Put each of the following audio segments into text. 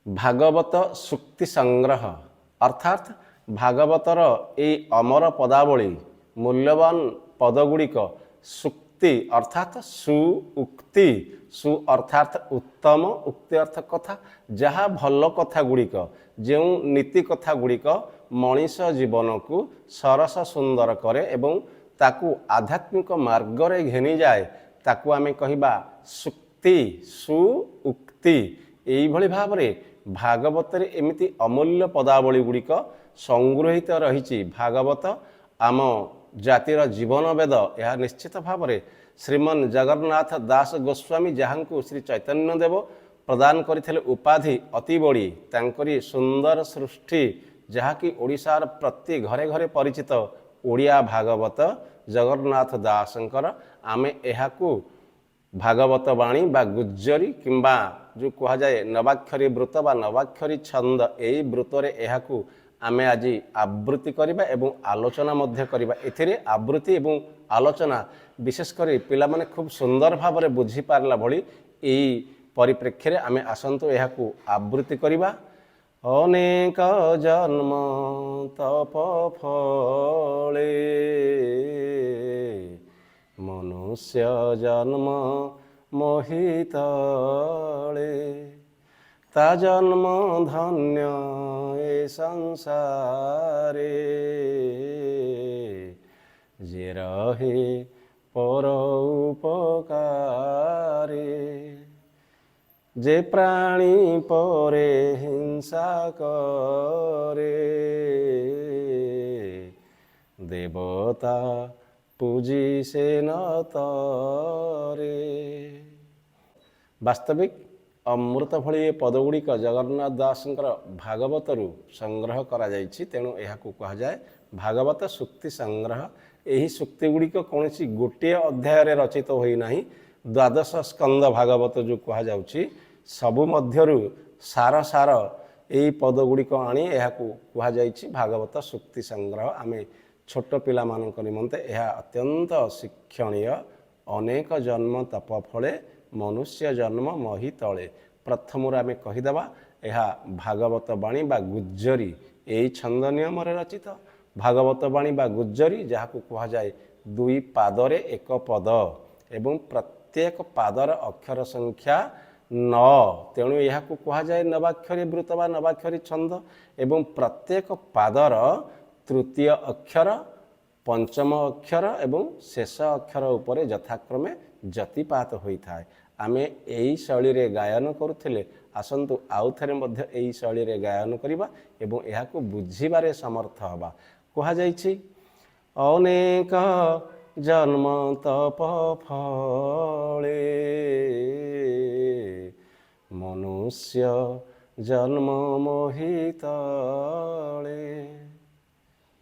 भागवत सुक्ति संग्रह अर्थात भागवतर ये अमर पदावली मूल्यवान पदगुड़िक सुक्ति अर्थात सुउक्ति सु अर्थात उत्तम उक्ति अर्थ कथा जहाँ भल कथा गुड़िक जो नीति कथा गुड़िक मनीष जीवन को सरस सुंदर करे एवं ताकू आध्यात्मिक मार्ग रे घेनी जाए ताकू आमे कहिबा सुक्ति सुउक्ति एई भली भाव रे भागवत रे एमिति अमूल्य पदावली गुड़िक संगृहित रही। भागवत आम जातिर जीवन वेद यह निश्चित भाव रे श्रीमन जगन्नाथ दास गोस्वामी जहाँ को श्री चैतन्य देव प्रदान करथिले उपाधि अति बड़ी तांकरी सुंदर सृष्टि जहाँकि ओडिशार प्रति घरे घरे परिचित ओडिया भागवत जगन्नाथ दासंकर आमे एहाकू भागवत वाणी बा गुज्जरी किंबा जो कह जाए नवाक्षरी व्रत बा नवाक्षरी छंद यही व्रतरे एहाकू आमे आज आवृत्ति करिबा एवं आलोचना मध्य करिबा। एथिरे आवृत्ति एवं आलोचना विशेषकर पिला माने खूब सुंदर भाव में बुझी पारला भली एही परिप्रेक्षी रे आमे आसंतु एहाकू आवृत्ति करिबा। अनेक जन्म तप फले मनुष्य जन्म मोहितले ता जन्म धन्य ए संसारे जे रहे पर उपकारे जे प्राणी परे हिंसा करे देवता पूजी से न तरे। वास्तविक अमृत भली पदगुड़िक जगन्नाथ दासंकर भागवतरू संग्रह करा जायछि तेणु एहाकू कहा जाए भागवत सुक्ति संग्रह। यही सुक्ति गुड़िक कौन गोटे अध्याय रे रचित होई नाही द्वादश स्कंद भागवत जो कहा जाउछि सबु मध्यरु सार सार यही पदगुड़िक आनी एहाकू कहा जायछि भागवत सुक्ति संग्रह। आमे छोट पिला मानक निमंते यह अत्यंत शिक्षणीय। अनेक जन्म तप फले मनुष्य जन्म मही तले प्रथम आमे कहीदेवा यह भागवत वाणी बा गुज्जरी यही छंद नियम रचित भागवत वाणी बा गुज्जरी जहाँ को कह जाए दुई पादरे एक पद एवं प्रत्येक पादर अक्षर संख्या 9 तेणु यह कह जाए नवाक्षरी व्रत बा नवाक्षरी छंद एवं प्रत्येक पादर तृतीय अक्षर पंचम अक्षर एवं शेष अक्षर उपरे यथाक्रमे जतिपात होता है। आमे यही शैली रे गायन करुथिले आसंतु आउ थरे मध्य यही शैली रे गायन करिबा एवं एहाकू बुझिबारे समर्थ हबा। कहा जायछि अनेक जन्म तप फले मनुष्य जन्म मोहितले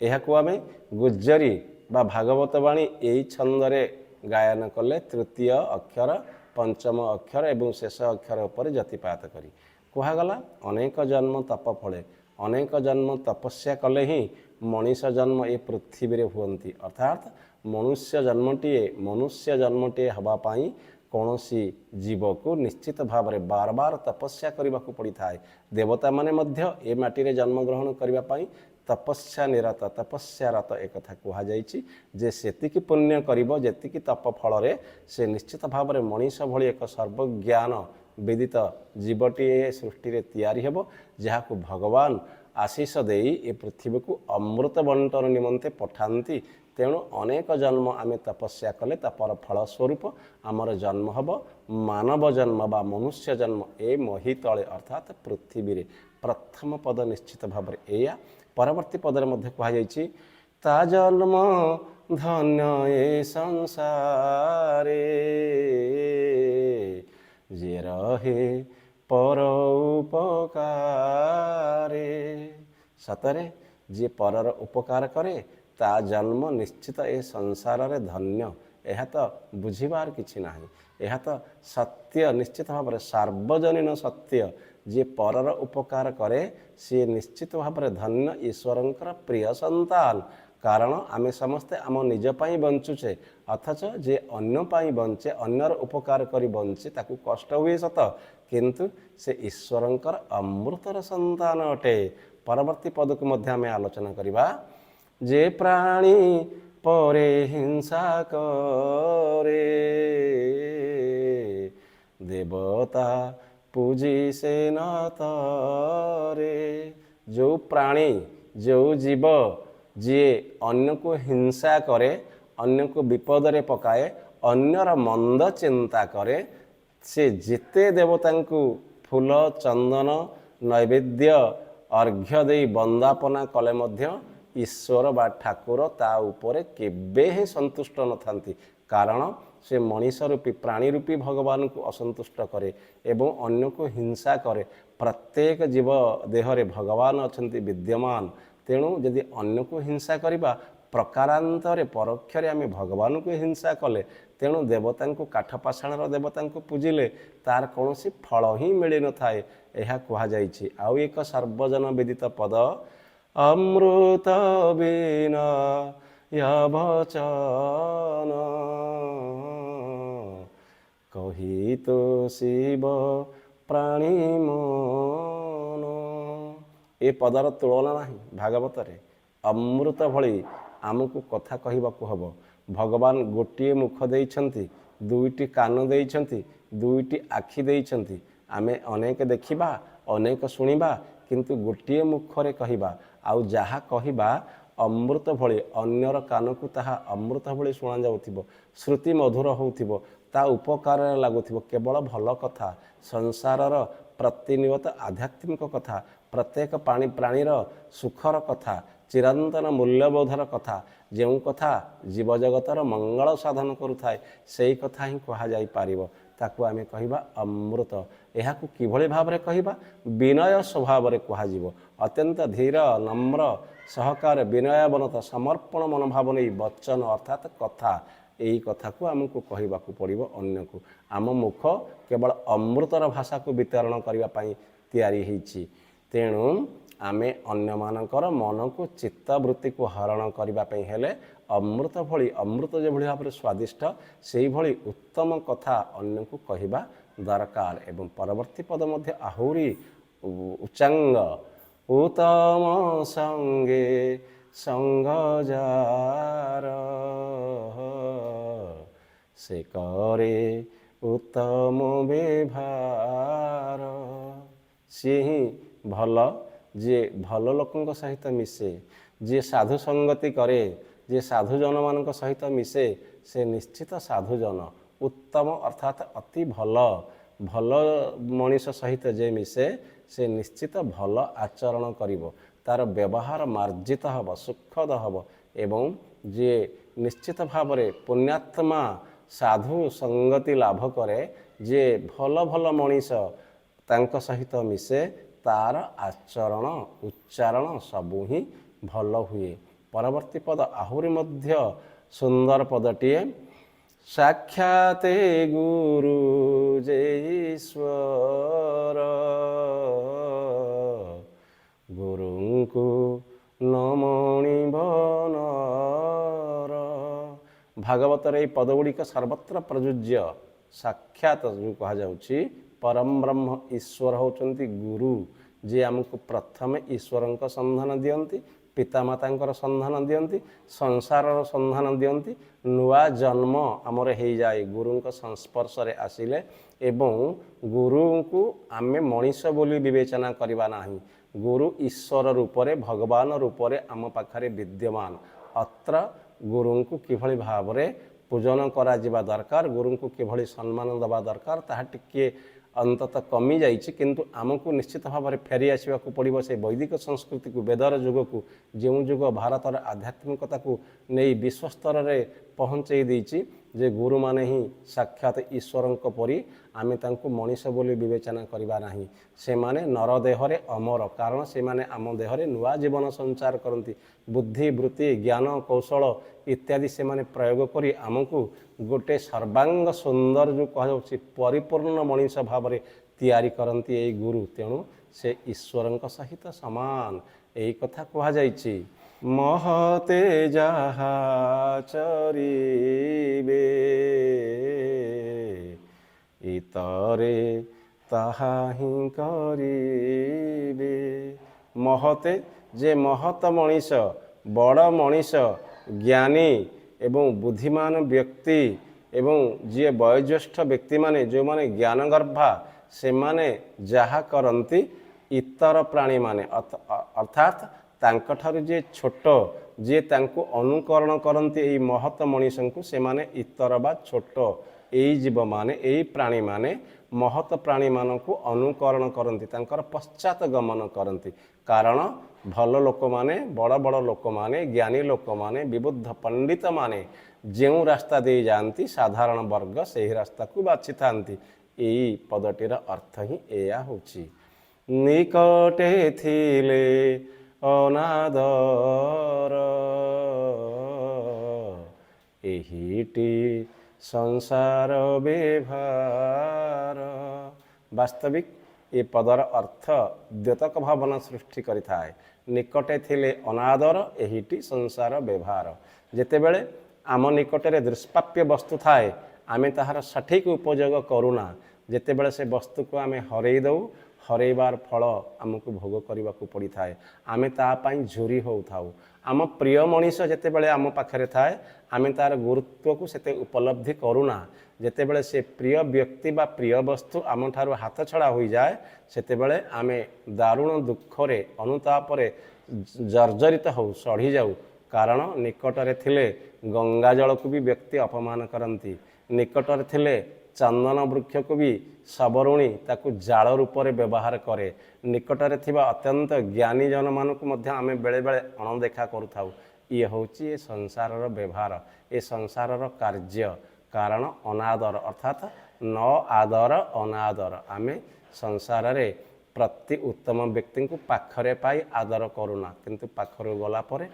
एहाकू आमे गुज्जरी बा भागवत वाणी यही छंदरे गायन कले तृतीय अक्षर पंचम अक्षर एवं शेष अक्षर उपर जतिपात करी कहगला अनेक जन्म तप फले अनेक जन्म तपस्या कले ही मनीष जन्म ये पृथ्वी रे हुअन्ति अर्थात मनुष्य जन्मटे हवा पाई कौनसी जीव को निश्चित भाव में बार बार तपस्या करने को पड़ी था। देवता माने मध्य ए माटी रे जन्म ग्रहण करने तपस्या निरत तपस्यारत एक कथा कहा जायछि जे सेतिकी पुण्य करिबो जेतिकी तप फल रे से निश्चित भाव में मनीष भली एक सर्वज्ञान विदित जीवटी सृष्टि रे तैयारी हेबो जहाको भगवान आशीष देई ए पृथ्वी को अमृत बंटन निमंते पठांती। तेणु अनेक जन्म आमे तपस्या कले तपर फल स्वरूप आमर जन्म हब मानव जन्म बा मनुष्य जन्म ए मही तले अर्थात पृथ्वी रे प्रथम पद निश्चित भाव में एया परवर्ती पदर मध्य कहा जायछि ता जन्म धन्य ए संसारे जे रहे पर उपकारे सतरे जे परर उपकार करे ता जन्म निश्चित ए संसार रे धन्य। यह तो बुझिबार किछि नाही यह तो सत्य निश्चित भाव में सार्वजनीन सत्य जे परर उपकार करे सी निश्चित भाव में धन्य ईश्वरंकर प्रिय संतान। कारण आमे समस्ते आम निज पाई बंचुचे अथच जे अन्य पाई बंचे अन्यर उपकार करी बंचे ताकू कष्ट हुए सत किंतु से ईश्वरंकर अमृतर संतान अटे। परवर्ती पद को मध्य आम आलोचना करवा। जे प्राणी परे हिंसा करे देवता पूजी से न तरे। जो प्राणी जो जीव जी अन्य को हिंसा करे, अन्य को विपद में पकाए, अन्यर मंद चिंता करे, से जिते देवता को फूल चंदन नैवेद्य अर्घ्य दे वंदापना कले मध्य ईश्वर बा ठाकुर ता उपरे केबे ही संतुष्ट न थांती। कारण से मनीष रूपी प्राणी रूपी भगवान को असंतुष्ट करे एवं अन्य को हिंसा करे। प्रत्येक जीव देहरे भगवान अछंती विद्यमान। तेणु यदि अन्य को हिंसा करवा प्रकारांतरे परोक्षरे आम भगवान को हिंसा कले, तेणु देवता को काठपाषाणर देवता को पूजिले तार कौन फल ही मिल न थाए। यह कहुई। आउ एक सर्वजन विदित पद अमृत बिना वचन कही तो शिव प्राणी मन। ए पदर तुलना नहीं भागवत रे। अमृत भली आमको कथा कहवाकू हम। भगवान गोटे मुख देइछंती, दुईटी कान देइछंती, दुईटी आखि देइछंती। आमे अनेक देखिबा अनेक शुणिबा किंतु गोटे मुखरे कहवा। आउ जहा कहवा अमृत भली अन्यर कान को ताहा अमृत भली शुणा जाउथिबो, श्रुति मधुर होउथिबो, ता उपकार लागुथिबो। केवल भल कथा, संसारर प्रतिनियत आध्यात्मिक कथा, प्रत्येक प्राणीर सुखर कथा, चिरंतन मूल्यबोधर कथा, जो कथा जीवजगतर मंगल साधन करुथाए सेई कथा ही कहा जाई पारिबो। ताकू आमे कहिबा अमृत। एहाकू किभଳି भाबरे कहिबा? विनय स्वभाव रे कहा जीवो। अत्यंत धीर नम्र सहकार विनयवनत समर्पण मनोभाव नहीं वचन अर्थात कथा, यही कथा को आमको कहवाकू पड़ो। अन्य को आम मुख केवल अमृतर भाषा को वितरण करने तैयारी होती। तेणु आमे अन्य मानकर मन को चित्तवृत्ति को हरण करने हेले अमृत भली, अमृत जो भाव में स्वादिष्ट से भली उत्तम कथा अन्य को कहवा दरकार। एवं परवर्ती पद मध्य आहुरी उच्चांग उत्तम संगे संग जार से करे उत्तम व्यवहार। सी ही भल जे भल लोकों सहित मिसे, जे साधु संगति करे, जे साधुजन मान सहित मिसे से निश्चित साधुजन। उत्तम अर्थात अति भल, भल मनीष सहित जे मिसे से निश्चित भल आचरण करिवो, तार व्यवहार मार्जित हब, सुखद हब। एवं जे निश्चित भाव में पुण्यात्मा साधु संगति लाभ करे, जे भल भल मनीष तांक सहित मिसे तार आचरण उच्चारण सबू ही भल हुए। परवर्ती पद आहुरी मध्य सुंदर पदटीए। साक्षाते गुरु जे ईश्वर गुरुंकु नमणि बनर। भागवतर ये पदगुड़िक सर्वत्र प्रयोज्य। साक्षात जो कहा जाउछि परम ब्रह्म ईश्वर होचंती गुरु, जे आमको प्रथम ईश्वर संधान दियंती, पितामाता संधान दियंती, संसार संधान दियंती। नुआ जन्म आमर हो जाए गुरु संस्पर्श आसिले एवं गुरु को आमे मनीष बोली विवेचना करवा नहीं। गुरु ईश्वर रूपरे भगवान रूपरे आम पाखरे विद्यमान। अत्र गुरु को किभଳି भावरे पूजन करा जिबा दरकार, गुरु को किभଳି सम्मान दबा दरकार ताहा टिके अंततः कमी जाइए। किंतु आमको निश्चित भाव में फेरी आसवा पड़ो से वैदिक संस्कृति को, वेदर जुग को, जो जुग भारतर आध्यात्मिकता को नहीं विश्वस्तर में पहुँचे देती, जे गुरु माने ही साक्षात ईश्वर परी आमे तांको मनीष बोली विवेचना करवा नहीं। से माने नर देहरे अमर, कारण से माने आम देहरे नुआ जीवन संचार करती। बुद्धि वृत्ति ज्ञान कौशल इत्यादि से माने प्रयोग करी आमको गोटे सर्वांग सुंदर जो कह परिपूर्ण मनीष भाव में तैयारी करती यही गुरु। तेणु से ईश्वर सहित समान यही कथा कह जाइछि। महते जहा चरिबे इतरे ତାହା ହିଁ କରିବେ। ମହତେ ଯେ ମହତ ମଣିଷ, ବଡ଼ ମଣିଷ, ଜ୍ଞାନୀ ଏବଂ ବୁଦ୍ଧିମାନ ବ୍ୟକ୍ତି ଏବଂ ଯିଏ ବୟୋଜ୍ୟେଷ୍ଠ ବ୍ୟକ୍ତିମାନେ ଯେଉଁମାନେ ଜ୍ଞାନଗର୍ଭା ସେମାନେ ଯାହା କରନ୍ତି ଇତର ପ୍ରାଣୀମାନେ ଅର୍ଥାତ୍ ତାଙ୍କଠାରୁ ଯିଏ ଛୋଟ ଯିଏ ତାଙ୍କୁ ଅନୁକରଣ କରନ୍ତି ଏଇ ମହତ ମଣିଷଙ୍କୁ ସେମାନେ ଇତର ବା ଛୋଟ ଏଇ ଜୀବମାନେ ଏଇ ପ୍ରାଣୀମାନେ ମହତ ପ୍ରାଣୀମାନଙ୍କୁ ଅନୁକରଣ କରନ୍ତି, ତାଙ୍କର ପଶ୍ଚାତ ଗମନ କରନ୍ତି। କାରଣ ଭଲ ଲୋକମାନେ, ବଡ଼ ବଡ଼ ଲୋକମାନେ, ଜ୍ଞାନୀ ଲୋକମାନେ, ବିବୁଦ୍ଧ ପଣ୍ଡିତମାନେ ଯେଉଁ ରାସ୍ତା ଦେଇ ଯାଆନ୍ତି ସାଧାରଣ ବର୍ଗ ସେହି ରାସ୍ତାକୁ ବାଛିଥାନ୍ତି। ଏଇ ପଦଟିର ଅର୍ଥ ହିଁ ଏଇଆ ହେଉଛି। ନିକଟେ ଥିଲେ ଅନାଦର ଏହିଟି ସଂସାର ବ୍ୟବହାର। ବାସ୍ତବିକ ଏ ପଦର ଅର୍ଥ ଦ୍ୟୋତକ ଭାବନା ସୃଷ୍ଟି କରିଥାଏ। ନିକଟେ ଥିଲେ ଅନାଦର ଏହିଟି ସଂସାର ବ୍ୟବହାର। ଯେତେବେଳେ ଆମ ନିକଟରେ ଦୁଷ୍ପ୍ରାପ୍ୟ ବସ୍ତୁ ଥାଏ ଆମେ ତାହାର ସଠିକ୍ ଉପଯୋଗ କରୁନା, ଯେତେବେଳେ ସେ ବସ୍ତୁକୁ ଆମେ ହରେଇ ଦେଉ ହରେଇବାର ଫଳ ଆମକୁ ଭୋଗ କରିବାକୁ ପଡ଼ିଥାଏ। ଆମେ ତା ପାଇଁ ଝୁରି ହେଉଥାଉ। ଆମ ପ୍ରିୟ ମଣିଷ ଯେତେବେଳେ ଆମ ପାଖରେ ଥାଏ ଆମେ ତାର ଗୁରୁତ୍ୱକୁ ସେତେ ଉପଲବ୍ଧି କରୁନା। ଯେତେବେଳେ ସେ ପ୍ରିୟ ବ୍ୟକ୍ତି ବା ପ୍ରିୟ ବସ୍ତୁ ଆମଠାରୁ ହାତ ଛଡ଼ା ହୋଇଯାଏ ସେତେବେଳେ ଆମେ ଦାରୁଣ ଦୁଃଖରେ ଅନୁତାପରେ ଜର୍ଜରିତ ହେଉ, ସଢ଼ିଯାଉ। କାରଣ ନିକଟରେ ଥିଲେ ଗଙ୍ଗା ଜଳକୁ ବି ବ୍ୟକ୍ତି ଅପମାନ କରନ୍ତି, ନିକଟରେ ଥିଲେ ଚନ୍ଦନ ବୃକ୍ଷକୁ ବି ସବରୁଣୀ ତାକୁ ଜାଳ ରୂପରେ ବ୍ୟବହାର କରେ, ନିକଟରେ ଥିବା ଅତ୍ୟନ୍ତ ଜ୍ଞାନୀ ଜନମାନଙ୍କୁ ମଧ୍ୟ ଆମେ ବେଳେବେଳେ ଅଣଦେଖା କରୁଥାଉ। ଇଏ ହେଉଛି ଏ ସଂସାରର ବ୍ୟବହାର, ଏ ସଂସାରର କାର୍ଯ୍ୟ। କାରଣ ଅନାଦର ଅର୍ଥାତ୍ ନ ଆଦର ଅନାଦର। ଆମେ ସଂସାରରେ ପ୍ରତି ଉତ୍ତମ ବ୍ୟକ୍ତିଙ୍କୁ ପାଖରେ ପାଇ ଆଦର କରୁନା, କିନ୍ତୁ ପାଖରୁ ଗଲା ପରେ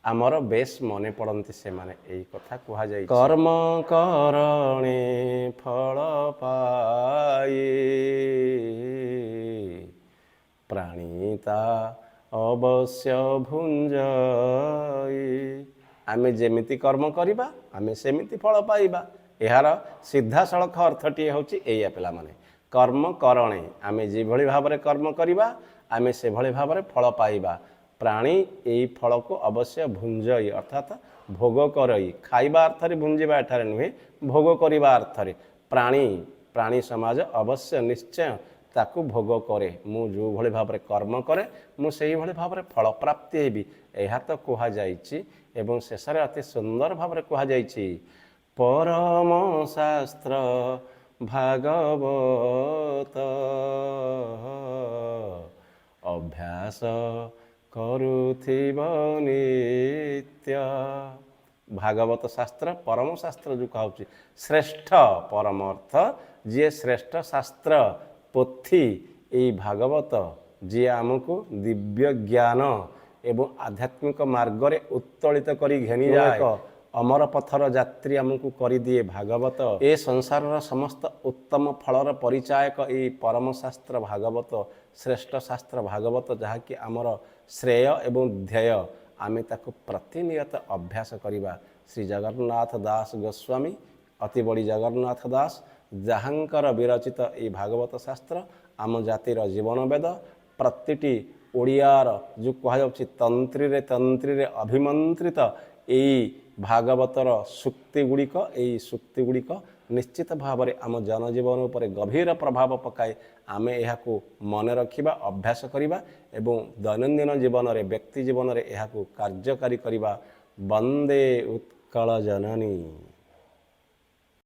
ଆମର ବେଶ ମନେ ପଡ଼ନ୍ତି ସେମାନେ। ଏଇ କଥା କୁହାଯାଇଛି। କର୍ମ କରଣେ ଫଳ ପାଇ ପ୍ରାଣୀତା ଅବଶ୍ୟ ଭୁଞ୍ଜଇ। ଆମେ ଯେମିତି କର୍ମ କରିବା ଆମେ ସେମିତି ଫଳ ପାଇବା। ଏହାର ସିଧାସଳଖ ଅର୍ଥଟିଏ ହେଉଛି ଏଇଆ ପିଲାମାନେ। କର୍ମ କରଣେ ଆମେ ଯେଭଳି ଭାବରେ କର୍ମ କରିବା ଆମେ ସେଭଳି ଭାବରେ ଫଳ ପାଇବା। ପ୍ରାଣୀ ଏଇ ଫଳକୁ ଅବଶ୍ୟ ଭୁଞ୍ଜଇ ଅର୍ଥାତ୍ ଭୋଗ କରଇ। ଖାଇବା ଅର୍ଥରେ ଭୁଞ୍ଜିବା ଏଠାରେ ନୁହେଁ, ଭୋଗ କରିବା ଅର୍ଥରେ। ପ୍ରାଣୀ ସମାଜ ଅବଶ୍ୟ ନିଶ୍ଚୟ ତାକୁ ଭୋଗ କରେ। ମୁଁ ଯେଉଁଭଳି ଭାବରେ କର୍ମ କରେ ମୁଁ ସେଇଭଳି ଭାବରେ ଫଳ ପ୍ରାପ୍ତି ହେବି, ଏହା ତ କୁହାଯାଇଛି। ଏବଂ ଶେଷରେ ଅତି ସୁନ୍ଦର ଭାବରେ କୁହାଯାଇଛି ପରମ ଶାସ୍ତ୍ର ଭାଗବତ ଅଭ୍ୟାସ କରୁଥିବ ନିତ୍ୟ। ଭାଗବତ ଶାସ୍ତ୍ର ପରମ ଶାସ୍ତ୍ର ଯେଉଁ କହୁଛି ଶ୍ରେଷ୍ଠ ପରମ ଅର୍ଥ ଯିଏ ଶ୍ରେଷ୍ଠ ଶାସ୍ତ୍ର ପୋଥି ଏଇ ଭାଗବତ ଯିଏ ଆମକୁ ଦିବ୍ୟ ଜ୍ଞାନ ଏବଂ ଆଧ୍ୟାତ୍ମିକ ମାର୍ଗରେ ଉତ୍ତୋଳିତ କରି ଘେନିଯାଏ, ଅମର ପଥର ଯାତ୍ରୀ ଆମକୁ କରିଦିଏ ଭାଗବତ। ଏ ସଂସାରର ସମସ୍ତ ଉତ୍ତମ ଫଳର ପରିଚାୟକ ଏହି ପରମ ଶାସ୍ତ୍ର ଭାଗବତ, ଶ୍ରେଷ୍ଠ ଶାସ୍ତ୍ର ଭାଗବତ, ଯାହାକି ଆମର ଶ୍ରେୟ ଏବଂ ଧ୍ୟେୟ। ଆମେ ତାକୁ ପ୍ରତିନିୟତ ଅଭ୍ୟାସ କରିବା। ଶ୍ରୀ ଜଗନ୍ନାଥ ଦାସ ଗୋସ୍ୱାମୀ ଅତି ବଡ଼ି ଜଗନ୍ନାଥ ଦାସ ଯାହାଙ୍କର ବିରଚିତ ଏହି ଭାଗବତ ଶାସ୍ତ୍ର ଆମ ଜାତିର ଜୀବନବେଦ। ପ୍ରତିଟି ଓଡ଼ିଆର ଯେଉଁ କୁହାଯାଉଛି ତନ୍ତ୍ରୀରେ ଅଭିମନ୍ତ୍ରିତ ଏଇ ଭାଗବତର ସୂକ୍ତିଗୁଡ଼ିକ, ଏହି ସୂକ୍ତିଗୁଡ଼ିକ ନିଶ୍ଚିତ ଭାବରେ ଆମ ଜନଜୀବନ ଉପରେ ଗଭୀର ପ୍ରଭାବ ପକାଏ। ଆମେ ଏହାକୁ ମନେ ରଖିବା, ଅଭ୍ୟାସ କରିବା ଏବଂ ଦୈନନ୍ଦିନ ଜୀବନରେ ବ୍ୟକ୍ତି ଜୀବନରେ ଏହାକୁ କାର୍ଯ୍ୟକାରୀ କରିବା। ବନ୍ଦେ ଉତ୍କଳ ଜନନୀ।